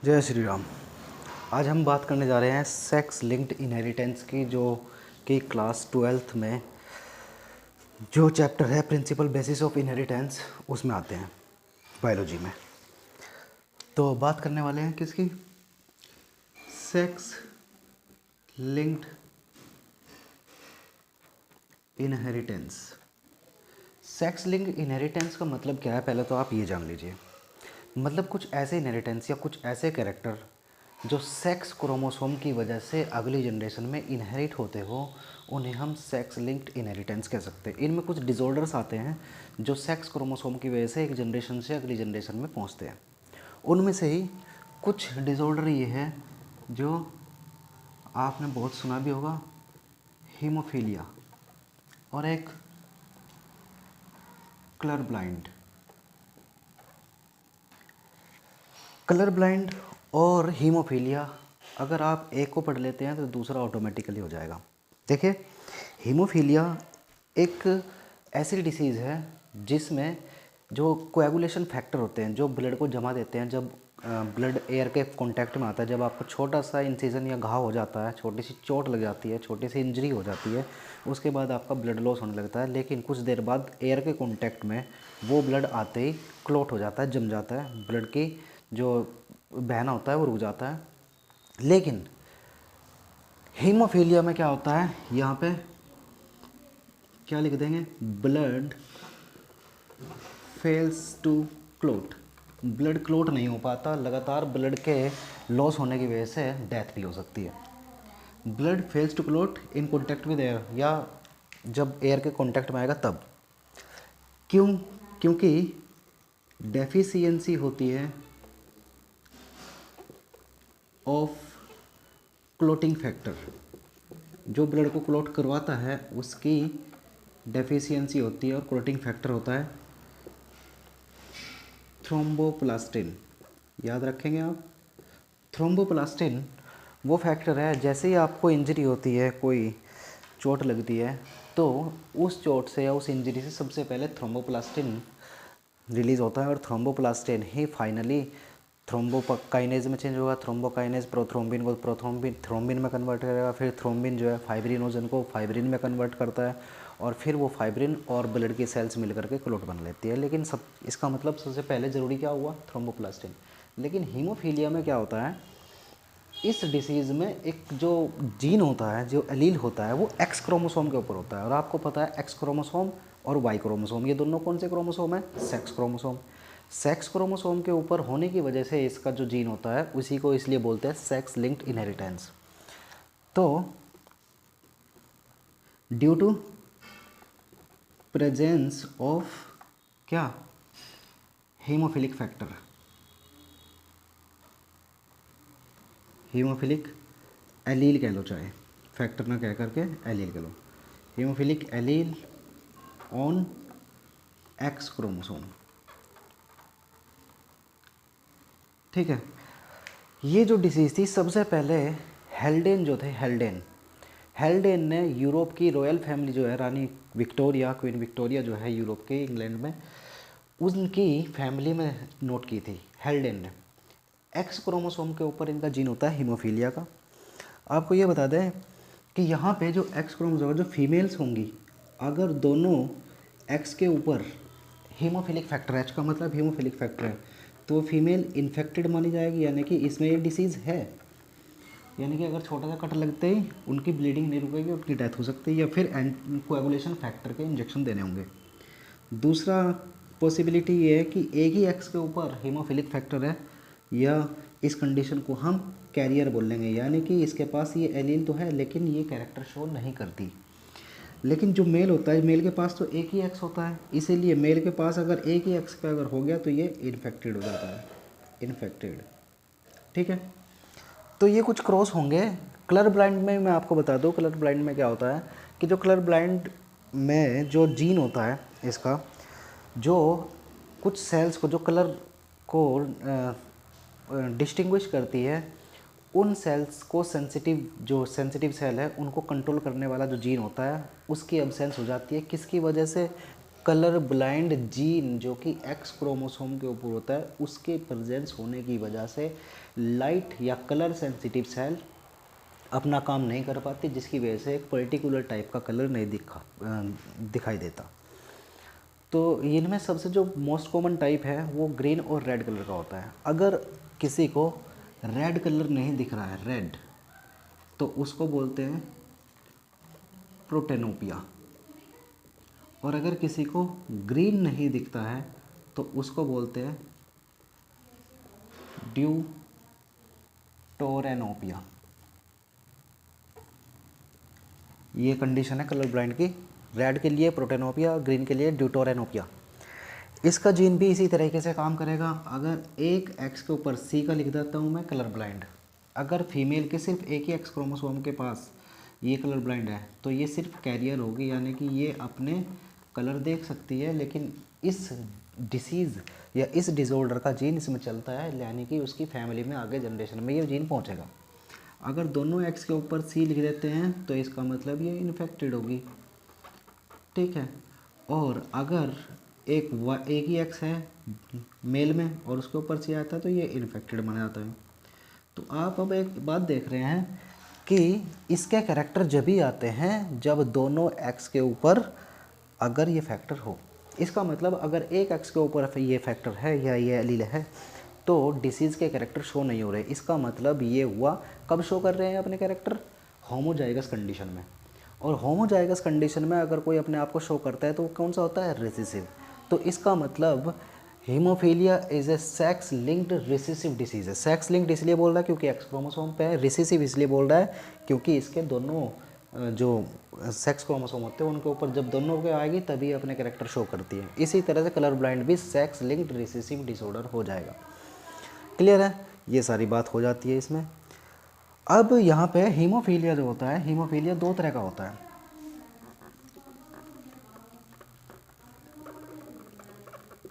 जय श्री राम। आज हम बात करने जा रहे हैं सेक्स लिंक्ड इनहेरिटेंस की, जो कि क्लास 12th में जो चैप्टर है प्रिंसिपल बेसिस ऑफ इनहेरिटेंस उसमें आते हैं, बायोलॉजी में। तो बात करने वाले हैं किसकी? Sex linked inheritance. Sex linked inheritance का मतलब क्या है, पहले तो आप ये जान लीजिए। मतलब कुछ ऐसे इनहेरिटेंस या कुछ ऐसे कैरेक्टर जो सेक्स क्रोमोसोम की वजह से अगली जनरेशन में इनहेरिट होते हो, उन्हें हम सेक्स लिंक्ड इनहेरिटेंस कह सकते हैं। इनमें कुछ डिसऑर्डर्स आते हैं जो सेक्स क्रोमोसोम की वजह से एक जनरेशन से अगली जनरेशन में पहुंचते हैं। उनमें से ही कुछ डिसऑर्डर ये है जो आपने बहुत सुना भी होगा, हीमोफीलिया, और एक कलर ब्लाइंड। कलर ब्लाइंड और हीमोफीलिया, अगर आप एक को पढ़ लेते हैं तो दूसरा ऑटोमेटिकली हो जाएगा। देखिए, हीमोफीलिया एक ऐसी डिसीज़ है जिसमें जो कोएगुलेशन फैक्टर होते हैं, जो ब्लड को जमा देते हैं, जब ब्लड एयर के कांटेक्ट में आता है, जब आपको छोटा सा इंसिजन या घाव हो जाता है, छोटी सी चोट लग जाती है, छोटी सी इंजरी हो जाती है, उसके बाद आपका ब्लड लॉस होने लगता है। लेकिन कुछ देर बाद एयर के कांटेक्ट में वो ब्लड आते ही क्लॉट हो जाता है, जम जाता है, ब्लड की जो बहना होता है वो रुक जाता है। लेकिन हीमोफीलिया में क्या होता है, यहाँ पे क्या लिख देंगे, blood fails to clot. Blood clot नहीं हो पाता, लगातार ब्लड के लॉस होने की वजह से डेथ भी हो सकती है। Blood fails to clot in contact with air, या जब एयर के कॉन्टैक्ट में आएगा तब। क्यों? क्योंकि डेफिशिएंसी होती है ऑफ क्लोटिंग फैक्टर। जो ब्लड को क्लोट करवाता है उसकी डेफिशिएंसी होती है, और क्लोटिंग फैक्टर होता है थ्रोम्बोप्लास्टिन। याद रखेंगे आप, थ्रोम्बोप्लास्टिन वो फैक्टर है, जैसे ही आपको इंजरी होती है, कोई चोट लगती है, तो उस चोट से या उस इंजरी से सबसे पहले थ्रोम्बोप्लास्टिन रिलीज़ होता है, और थ्रोम्बोप्लास्टिन ही फाइनली थ्रोम्बोकाइनेज में चेंज होगा। थ्रोम्बोकाइनेज प्रोथ्रोम्बिन को थ्रोम्बिन में कन्वर्ट करेगा, फिर थ्रोम्बिन जो है फाइब्रिनोजन को फाइब्रिन में कन्वर्ट करता है, और फिर वो फाइब्रिन और ब्लड की सेल्स मिलकर के क्लोट बन लेती है। लेकिन सब इसका मतलब सबसे पहले ज़रूरी क्या हुआ, थ्रोम्बोप्लास्टिन। लेकिन हीमोफीलिया में क्या होता है, इस डिसीज़ में एक जो जीन होता है, जो एलील होता है, वो एक्स क्रोमोसोम के ऊपर होता है। और आपको पता है एक्स क्रोमोसोम और वाई क्रोमोसोम, ये दोनों कौन से क्रोमोसोम है? Sex chromosome. सेक्स क्रोमोसोम के ऊपर होने की वजह से इसका जो जीन होता है उसी को इसलिए बोलते हैं सेक्स लिंक्ड इनहेरिटेंस। तो ड्यू टू प्रेजेंस ऑफ क्या, हीमोफिलिक फैक्टर, हीमोफिलिक एलील कह लो, चाहे फैक्टर ना कह करके एलील कह लो, haemophilic allele on X chromosome. ठीक है, ये जो डिसीज़ थी सबसे पहले हेल्डेन जो थे, हेल्डेन ने यूरोप की रॉयल फैमिली जो है, रानी विक्टोरिया, क्वीन विक्टोरिया जो है यूरोप के, इंग्लैंड में, उनकी फैमिली में नोट की थी हेल्डेन ने। एक्स क्रोमोसोम के ऊपर इनका जीन होता है हीमोफीलिया का। आपको ये बता दें कि यहाँ पे जो एक्स क्रोमोसोम, जो फीमेल्स होंगी, अगर दोनों एक्स के ऊपर हीमोफिलिक फैक्टर, एच का मतलब हीमोफिलिक फैक्टर है, तो फीमेल इन्फेक्टेड मानी जाएगी, यानी कि इसमें ये डिसीज़ है। यानी कि अगर छोटा सा कट लगते ही उनकी ब्लीडिंग नहीं रुकेगी, उनकी डेथ हो सकती है, या फिर कोएगुलेशन फैक्टर के इंजेक्शन देने होंगे। दूसरा पॉसिबिलिटी ये है कि एक ही एक्स के ऊपर हीमोफिलिक फैक्टर है, या इस कंडीशन को हम कैरियर बोल लेंगे, यानी कि इसके पास ये एलील तो है लेकिन ये कैरेक्टर शो नहीं करती। लेकिन जो मेल होता है, मेल के पास तो एक ही एक्स होता है, इसीलिए मेल के पास अगर एक ही एक्स पे अगर हो गया तो ये इन्फेक्टेड हो जाता है, इन्फेक्टेड। ठीक है, तो ये कुछ क्रॉस होंगे। कलर ब्लाइंड में मैं आपको बता दूं, कलर ब्लाइंड में क्या होता है कि जो कलर ब्लाइंड में जो जीन होता है इसका, जो कुछ सेल्स को, जो कलर को डिस्टिंग्विश करती है, उन सेल्स को जो सेंसिटिव सेल है उनको कंट्रोल करने वाला जो जीन होता है उसकी एब्सेंस हो जाती है। किसकी वजह से? कलर ब्लाइंड जीन जो कि एक्स क्रोमोसोम के ऊपर होता है, उसके प्रेजेंस होने की वजह से लाइट या कलर सेंसिटिव सेल अपना काम नहीं कर पाती, जिसकी वजह से एक पर्टिकुलर टाइप का कलर नहीं दिखाई देता। तो इनमें सबसे जो मोस्ट कॉमन टाइप है वो ग्रीन और रेड कलर का होता है। अगर किसी को रेड कलर नहीं दिख रहा है, रेड, तो उसको बोलते हैं प्रोटेनोपिया। और अगर किसी को ग्रीन नहीं दिखता है तो उसको बोलते हैं ड्यूटोरेनोपिया। ये कंडीशन है कलर ब्लाइंड की। रेड के लिए प्रोटेनोपिया, ग्रीन के लिए ड्यूटोरेनोपिया। इसका जीन भी इसी तरीके से काम करेगा। अगर एक एक्स के ऊपर सी का लिख देता हूँ मैं, कलर ब्लाइंड। अगर फीमेल के सिर्फ एक ही एक्स क्रोमोसोम के पास ये कलर ब्लाइंड है तो ये सिर्फ कैरियर होगी, यानी कि ये अपने कलर देख सकती है, लेकिन इस डिसीज़ या इस डिसऑर्डर का जीन इसमें चलता है, यानी कि उसकी फैमिली में आगे जनरेशन में ये जीन पहुंचेगा। अगर दोनों एक्स के ऊपर सी लिख देते हैं तो इसका मतलब ये इन्फेक्टेड होगी, ठीक है। और अगर एक ही एक्स है मेल में और उसके ऊपर सी आता है तो ये इन्फेक्टेड माना जाता है। तो आप अब एक बात देख रहे हैं कि इसके कैरेक्टर जब ही आते हैं जब दोनों एक्स के ऊपर अगर ये फैक्टर हो। इसका मतलब अगर एक एक्स के ऊपर ये फैक्टर है या ये एलील है तो डिसीज़ के कैरेक्टर शो नहीं हो रहे। इसका मतलब ये हुआ, कब शो कर रहे हैं अपने कैरेक्टर? होमोजाइगस कंडीशन में। और होमोजाइगस कंडीशन में अगर कोई अपने आप को शो करता है तो कौन सा होता है? रिसेसिव। तो इसका मतलब haemophilia is a sex linked recessive disease है। सेक्स लिंक्ड इसलिए बोल रहा है क्योंकि एक्स क्रोमोसोम पे है, रिसेसिव इसलिए बोल रहा है क्योंकि इसके दोनों जो सेक्स क्रोमोसोम होते हैं उनके ऊपर जब दोनों के आएगी तभी अपने कैरेक्टर शो करती है। इसी तरह से कलर ब्लाइंड भी सेक्स लिंक्ड रिसेसिव डिसऑर्डर हो जाएगा। क्लियर है? ये सारी बात हो जाती है इसमें। अब यहाँ पे हीमोफीलिया जो होता है, हीमोफीलिया दो तरह का होता है।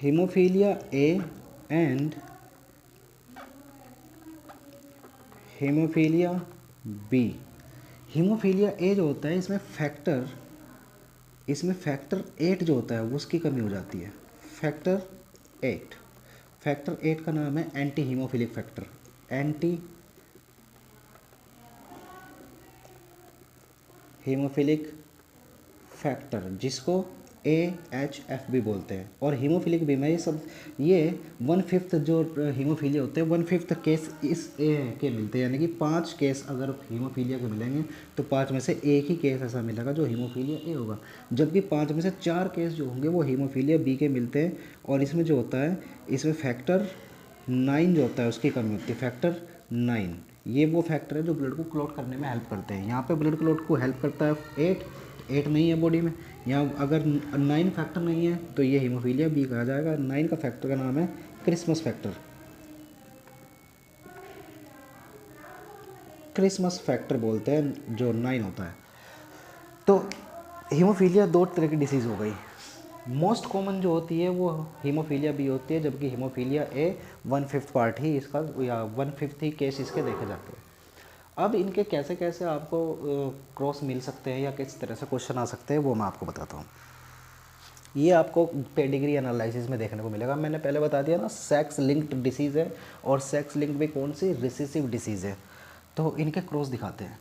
Haemophilia A and haemophilia B. Haemophilia A जो होता है इसमें फैक्टर 8 जो होता है वो उसकी कमी हो जाती है। फैक्टर 8 का नाम है anti haemophilic factor. Anti haemophilic factor जिसको AHF भी बोलते हैं। और हीमोफिलिक बी में ये 1/5 जो हीमोफीलिया होते हैं 1/5 केस इस ए के मिलते हैं, यानी कि 5 केस अगर हीमोफीलिया के मिलेंगे तो 5 में से एक ही केस ऐसा मिलेगा जो हीमोफीलिया ए होगा, जबकि 5 में से 4 केस जो होंगे वो हीमोफीलिया बी के मिलते हैं। और इसमें जो होता है इसमें फैक्टर 9 जो होता है उसकी कमी होती है। फैक्टर 9 ये वो फैक्टर है जो ब्लड को क्लॉट करने में हेल्प करते हैं। यहाँ पे ब्लड क्लॉट को हेल्प करता है 8 नहीं है बॉडी में। यहाँ अगर 9 फैक्टर नहीं है तो ये हीमोफीलिया बी कहा जाएगा। 9 का फैक्टर का नाम है क्रिसमस फैक्टर। क्रिसमस फैक्टर बोलते हैं जो 9 होता है। तो हीमोफीलिया दो तरह की डिसीज़ हो गई। मोस्ट कॉमन जो होती है वो हीमोफीलिया बी होती है, जबकि हीमोफीलिया ए 1/5 पार्ट ही इसका या 1/5 ही केस इसके देखे जाते हैं। अब इनके कैसे कैसे आपको क्रॉस मिल सकते हैं या किस तरह से क्वेश्चन आ सकते हैं वो मैं आपको बताता हूँ। ये आपको पेडिग्री एनालिसिस में देखने को मिलेगा। मैंने पहले बता दिया ना, सेक्स लिंक्ड डिसीज़ है और सेक्स लिंक्ड भी कौन सी? रिसेसिव डिसीज़ है। तो इनके क्रॉस दिखाते हैं।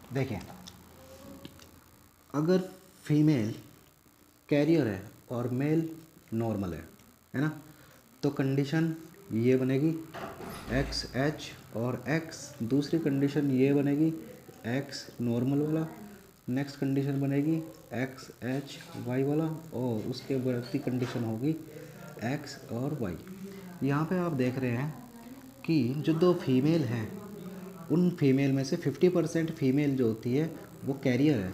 देखिए, अगर फीमेल कैरियर है और मेल नॉर्मल है ना, तो कंडीशन ये बनेगी XH और X। दूसरी कंडीशन ये बनेगी X नॉर्मल वाला। नेक्स्ट कंडीशन बनेगी XHY वाला और उसके बढ़ती कंडीशन होगी X और Y। यहाँ पे आप देख रहे हैं कि जो दो फीमेल हैं उन फीमेल में से 50% फीमेल जो होती है वो कैरियर है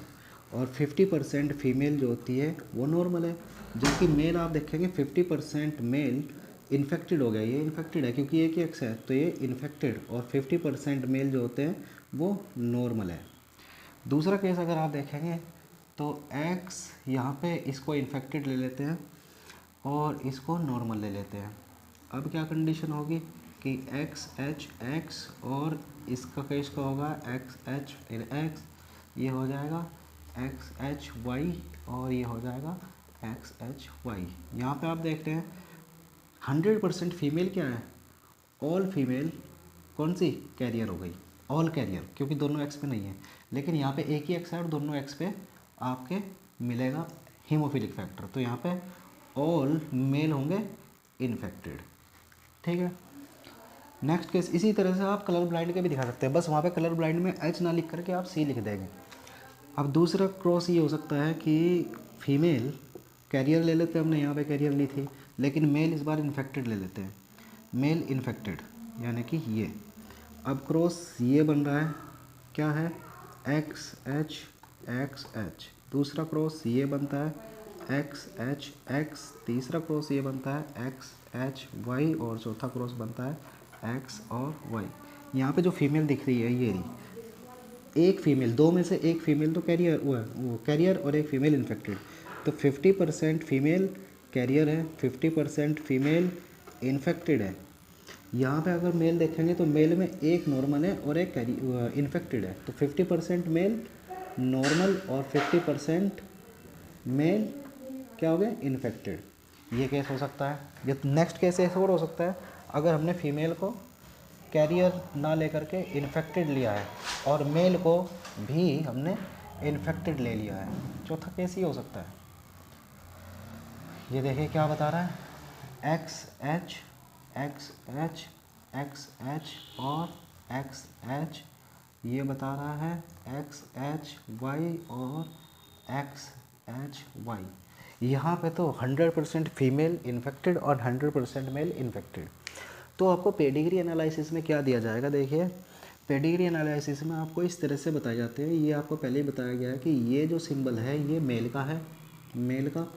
और 50% फीमेल जो होती है वो नॉर्मल है। जबकि मेल आप देखेंगे 50% मेल इन्फेक्टेड हो गया। ये इन्फेक्टेड है क्योंकि एक ही एक्स है तो ये इन्फेक्टेड, और 50% मेल जो होते हैं वो नॉर्मल है। दूसरा केस अगर आप देखेंगे तो x यहाँ पे इसको इन्फेक्टेड ले लेते हैं और इसको नॉर्मल ले लेते हैं। अब क्या कंडीशन होगी कि x और इसका केस का होगा XH फिर x, ये हो जाएगा XHY और ये हो जाएगा XHY। यहाँ पे आप देखते हैं 100% फीमेल क्या है, ऑल फीमेल कौन सी कैरियर हो गई, ऑल कैरियर, क्योंकि दोनों एक्स पे नहीं है। लेकिन यहाँ पे एक ही एक्स है और दोनों एक्स पे आपके मिलेगा हीमोफिलिक फैक्टर, तो यहाँ पे ऑल मेल होंगे इन्फेक्टेड। ठीक है। नेक्स्ट केस इसी तरह से आप कलर ब्लाइंड के भी दिखा सकते हैं, बस वहाँ पे कलर ब्लाइंड में एच ना लिख करके आप सी लिख देंगे। अब दूसरा क्रॉस ये हो सकता है कि फीमेल कैरियर ले लेते हैं, हमने यहाँ पे कैरियर ली थी, लेकिन मेल इस बार इन्फेक्टेड ले लेते हैं, मेल इन्फेक्टेड यानी कि ये। अब क्रॉस ये बन रहा है क्या है XH XH, दूसरा क्रॉस ये बनता है XH X, तीसरा क्रॉस ये बनता है XHY और चौथा क्रॉस बनता है X और Y। यहाँ पे जो फीमेल दिख रही है ये रही, एक फीमेल, दो में से एक फीमेल तो कैरियर वो कैरियर और एक फीमेल इन्फेक्टेड, तो 50% फीमेल कैरियर है, 50% फीमेल इन्फेक्टेड है। यहाँ पे अगर मेल देखेंगे तो मेल में एक नॉर्मल है और एक इन्फेक्टेड है, तो 50% मेल नॉर्मल और 50% मेल क्या हो गया इन्फेक्टेड। ये केस हो सकता है। ये नेक्स्ट केस ऐसा और हो सकता है अगर हमने फीमेल को कैरियर ना लेकर के इन्फेक्टेड लिया है और मेल को भी हमने इन्फेक्टेड ले लिया है। चौथा केस ये हो सकता है, ये देखिए क्या बता रहा है XH XH XH और XH, ये बता रहा है XHY और XHY। यहाँ पे तो 100% फीमेल इन्फेक्टेड और 100% मेल इन्फेक्टेड। तो आपको पेडिग्री एनालिसिस में क्या दिया जाएगा, देखिए पेडिग्री एनालिसिस में आपको इस तरह से बताए जाते हैं, ये आपको पहले ही बताया गया है कि ये जो सिंबल है ये मेल का है, मेल का,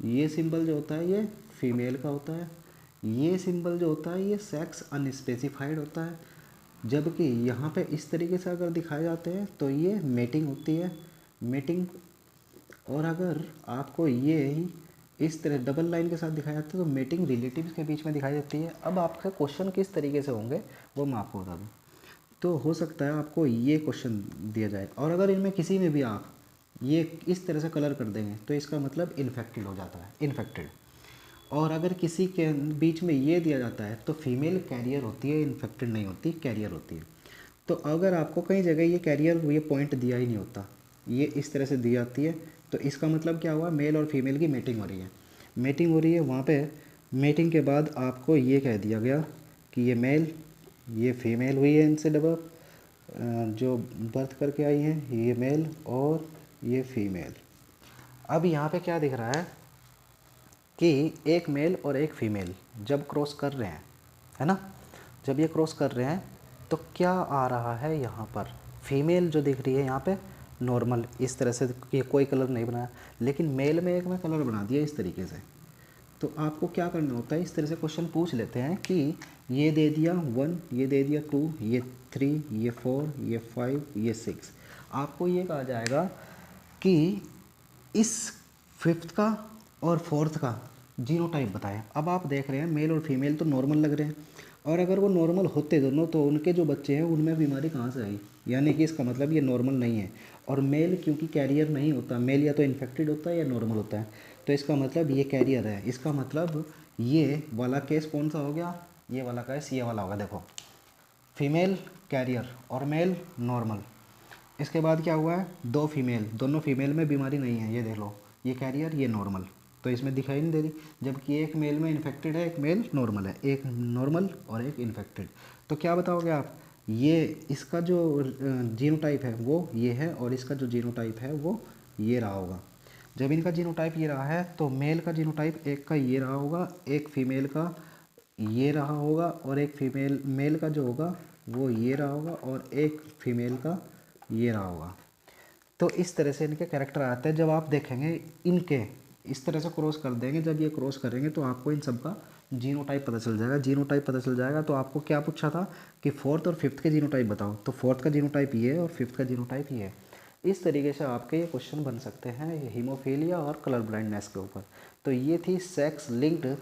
ये सिंबल जो होता है ये फीमेल का होता है, ये सिंबल जो होता है ये सेक्स अनस्पेसिफाइड होता है, जबकि यहाँ पे इस तरीके से अगर दिखाए जाते हैं तो ये मेटिंग होती है, मेटिंग। और अगर आपको ये ही इस तरह डबल लाइन के साथ दिखाया जाता है तो मेटिंग रिलेटिव्स के बीच में दिखाई देती है। अब आपके क्वेश्चन किस तरीके से होंगे वो मैं आपको बता दूँ। तो हो सकता है आपको ये क्वेश्चन दिया जाए और अगर इनमें किसी में भी आप ये इस तरह से कलर कर देंगे तो इसका मतलब इन्फेक्टेड हो जाता है, इन्फेक्टेड। और अगर किसी के बीच में ये दिया जाता है तो फीमेल कैरियर होती है, इन्फेक्टेड नहीं होती, कैरियर होती है। तो अगर आपको कई जगह ये कैरियर ये पॉइंट दिया ही नहीं होता, ये इस तरह से दी जाती है, तो इसका मतलब क्या हुआ, मेल और फीमेल की मीटिंग हो रही है, मीटिंग हो रही है। वहाँ पे मीटिंग के बाद आपको ये कह दिया गया कि ये मेल, ये फीमेल हुई है इनसे डबल, जो बर्थ करके आई हैं ये मेल और ये फीमेल। अब यहाँ पे क्या दिख रहा है कि एक मेल और एक फीमेल जब क्रॉस कर रहे हैं, है ना, जब ये क्रॉस कर रहे हैं तो क्या आ रहा है यहाँ पर, फीमेल जो दिख रही है यहाँ पे नॉर्मल इस तरह से, ये कोई कलर नहीं बनाया, लेकिन मेल में एक मैं कलर बना दिया इस तरीके से। तो आपको क्या करना होता है, इस तरह से क्वेश्चन पूछ लेते हैं कि ये दे दिया 1, ये दे दिया 2, ये 3, ये 4, ये 5, ये 6। आपको ये कहा जाएगा कि इस 5th का और 4th का जीनोटाइप बताएं। अब आप देख रहे हैं मेल और फीमेल तो नॉर्मल लग रहे हैं, और अगर वो नॉर्मल होते दोनों तो उनके जो बच्चे हैं उनमें बीमारी कहाँ से आई, यानी कि इसका मतलब ये नॉर्मल नहीं है। और मेल क्योंकि कैरियर नहीं होता, मेल या तो इन्फेक्टेड होता है या नॉर्मल होता है, तो इसका मतलब ये कैरियर है। इसका मतलब ये वाला केस कौन सा हो गया, ये वाला केस ये वाला होगा। देखो फीमेल कैरियर और मेल नॉर्मल। इसके बाद क्या हुआ है, दो फीमेल, दोनों फीमेल में बीमारी नहीं है, ये देख लो, ये कैरियर ये नॉर्मल, तो इसमें दिखाई नहीं दे रही, जबकि एक मेल में इन्फेक्टेड है, एक मेल नॉर्मल है, एक नॉर्मल और एक इन्फेक्टेड। तो क्या बताओगे आप, ये इसका जो जीनोटाइप है वो ये है और इसका जो जीनोटाइप है वो ये रहा होगा। जब इनका जीनोटाइप ये रहा है तो मेल का जीनोटाइप एक का ये रहा होगा, एक फीमेल का ये रहा होगा, और एक फीमेल मेल का जो होगा वो ये रहा होगा, और एक फीमेल का ये रहा होगा। तो इस तरह से इनके कैरेक्टर आते हैं। जब आप देखेंगे इनके इस तरह से क्रॉस कर देंगे, जब ये क्रॉस करेंगे तो आपको इन सब का जीनोटाइप पता चल जाएगा। जीनोटाइप पता चल जाएगा तो आपको क्या पूछा था कि 4th और 5th के जीनोटाइप बताओ, तो 4th का जीनोटाइप ये है और 5th का जीनोटाइप ये है। इस तरीके से आपके ये क्वेश्चन बन सकते हैं हीमोफीलिया और कलर ब्लाइंडनेस के ऊपर। तो ये थी सेक्स लिंक्ड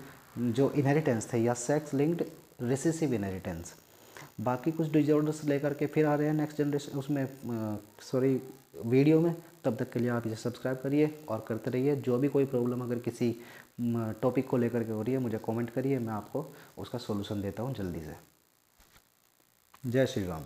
जो इनहेरिटेंस थे या सेक्स लिंक्ड रिसेसिव इनहेरिटेंस। बाकी कुछ डिजॉर्डर्स लेकर के फिर आ रहे हैं नेक्स्ट जनरेशन उसमें वीडियो में। तब तक के लिए आप इसे सब्सक्राइब करिए और करते रहिए। जो भी कोई प्रॉब्लम अगर किसी टॉपिक को लेकर के हो रही है मुझे कमेंट करिए, मैं आपको उसका सॉल्यूशन देता हूँ जल्दी से। जय श्री राम।